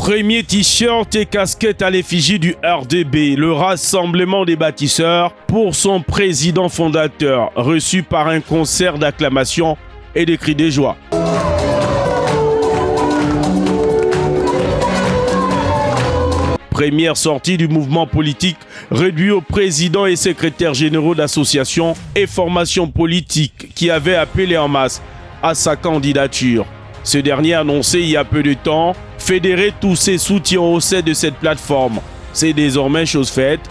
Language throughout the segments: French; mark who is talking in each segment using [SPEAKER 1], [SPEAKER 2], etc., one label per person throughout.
[SPEAKER 1] Premier t-shirt et casquette à l'effigie du RDB, le rassemblement des bâtisseurs, pour son président fondateur, reçu par un concert d'acclamations et de cris de joie. Première sortie du mouvement politique réduit aux présidents et secrétaires généraux d'associations et formations politiques qui avaient appelé en masse à sa candidature. Ce dernier a annoncé il y a peu de temps fédérer tous ses soutiens au sein de cette plateforme. C'est désormais chose faite.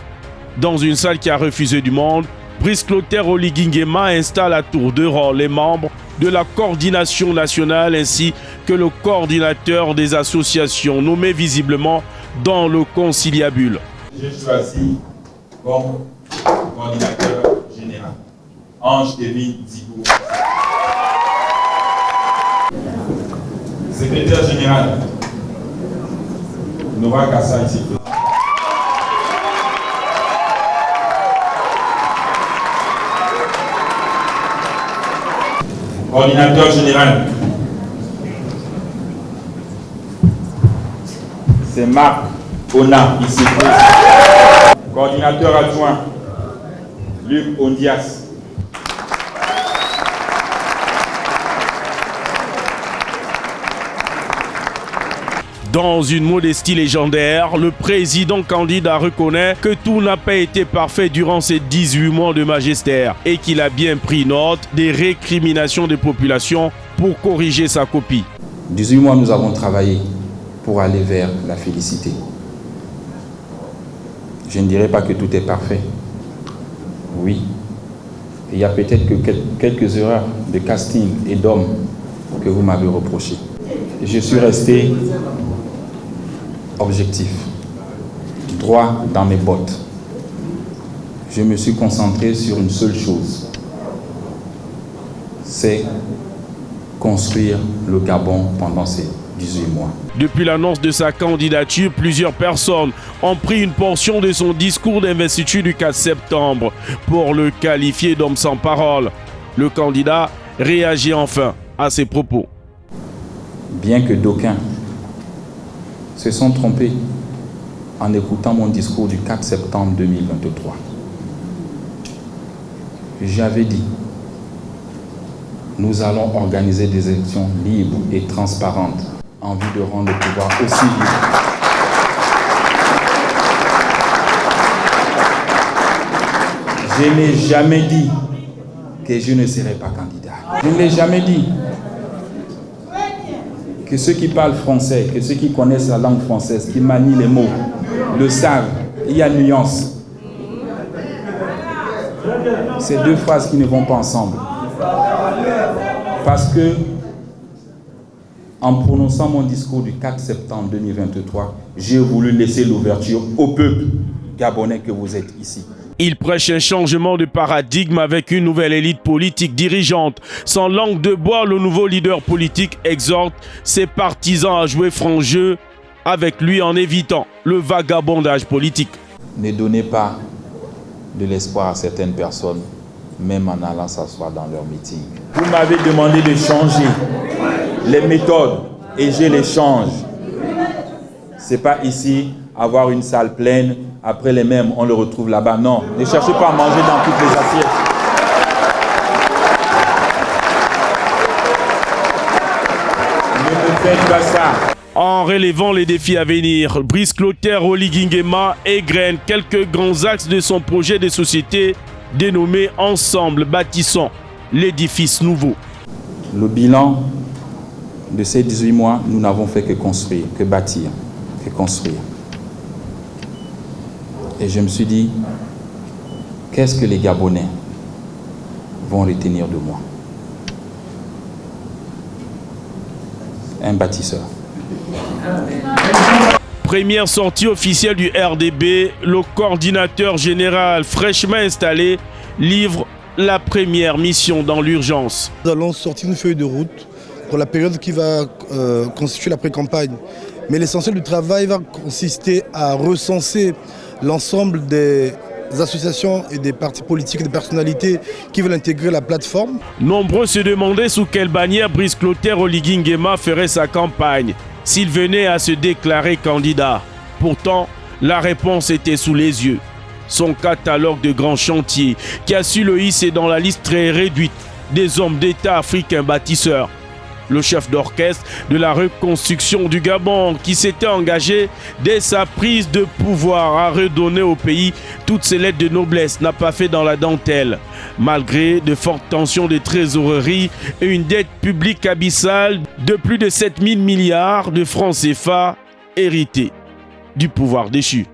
[SPEAKER 1] Dans une salle qui a refusé du monde, Brice Clotaire Oligui Nguema installe à tour de rôle les membres de la coordination nationale ainsi que le coordinateur des associations nommé visiblement dans le conciliabule.
[SPEAKER 2] J'ai choisi comme coordinateur général Ange-Kevin Zigou. Secrétaire général Nora Kassa ici. Coordinateur général, c'est Marc Ona ici. Coordinateur adjoint, Luc Ondias.
[SPEAKER 1] Dans une modestie légendaire, le président candidat reconnaît que tout n'a pas été parfait durant ces 18 mois de magistère et qu'il a bien pris note des récriminations des populations pour corriger sa copie.
[SPEAKER 3] 18 mois, nous avons travaillé pour aller vers la félicité. Je ne dirais pas que tout est parfait. Oui, il y a peut-être que quelques erreurs de casting et d'hommes que vous m'avez reproché. Je suis resté objectif, droit dans mes bottes. Je me suis concentré sur une seule chose, c'est construire le Gabon pendant ces 18 mois.
[SPEAKER 1] Depuis l'annonce de sa candidature, plusieurs personnes ont pris une portion de son discours d'investiture du 4 septembre pour le qualifier d'homme sans parole. Le candidat réagit enfin à ses propos.
[SPEAKER 3] Bien que d'aucuns se sont trompés en écoutant mon discours du 4 septembre 2023. J'avais dit, nous allons organiser des élections libres et transparentes en vue de rendre le pouvoir aussi libre. Je n'ai jamais dit que je ne serai pas candidat. Je ne l'ai jamais dit. Que ceux qui parlent français, que ceux qui connaissent la langue française, qui manient les mots, le savent. Il y a nuance. C'est deux phrases qui ne vont pas ensemble. Parce que, en prononçant mon discours du 4 septembre 2023, j'ai voulu laisser l'ouverture au peuple gabonais que vous êtes ici.
[SPEAKER 1] Il prêche un changement de paradigme avec une nouvelle élite politique dirigeante. Sans langue de bois, le nouveau leader politique exhorte ses partisans à jouer franc jeu avec lui en évitant le vagabondage politique.
[SPEAKER 3] Ne donnez pas de l'espoir à certaines personnes, même en allant s'asseoir dans leur meeting. Vous m'avez demandé de changer les méthodes et je les change. Ce n'est pas ici avoir une salle pleine, après les mêmes, on le retrouve là-bas. Non, ne cherchez pas à manger dans toutes les assiettes. Ne me faites pas ça.
[SPEAKER 1] En relevant les défis à venir, Brice Clotaire Oligui Nguema égrène quelques grands axes de son projet de société dénommé Ensemble bâtissons l'édifice nouveau.
[SPEAKER 3] Le bilan de ces 18 mois, nous n'avons fait que construire, que bâtir, que construire. Et je me suis dit, qu'est-ce que les Gabonais vont retenir de moi? Un bâtisseur.
[SPEAKER 1] Première sortie officielle du RDB, le coordinateur général fraîchement installé livre la première mission dans l'urgence.
[SPEAKER 4] Nous allons sortir une feuille de route pour la période qui va constituer la pré-campagne. Mais l'essentiel du travail va consister à recenser l'ensemble des associations et des partis politiques et des personnalités qui veulent intégrer la plateforme.
[SPEAKER 1] Nombreux se demandaient sous quelle bannière Brice Clotaire Oligui Nguema ferait sa campagne. s'il venait à se déclarer candidat. Pourtant, la réponse était sous les yeux. Son catalogue de grands chantiers qui a su le hisser dans la liste très réduite des hommes d'État africains bâtisseurs. Le chef d'orchestre de la reconstruction du Gabon qui s'était engagé dès sa prise de pouvoir à redonner au pays toutes ses lettres de noblesse n'a pas fait dans la dentelle. Malgré de fortes tensions de trésorerie et une dette publique abyssale de plus de 7 000 milliards de francs CFA hérités du pouvoir déchu.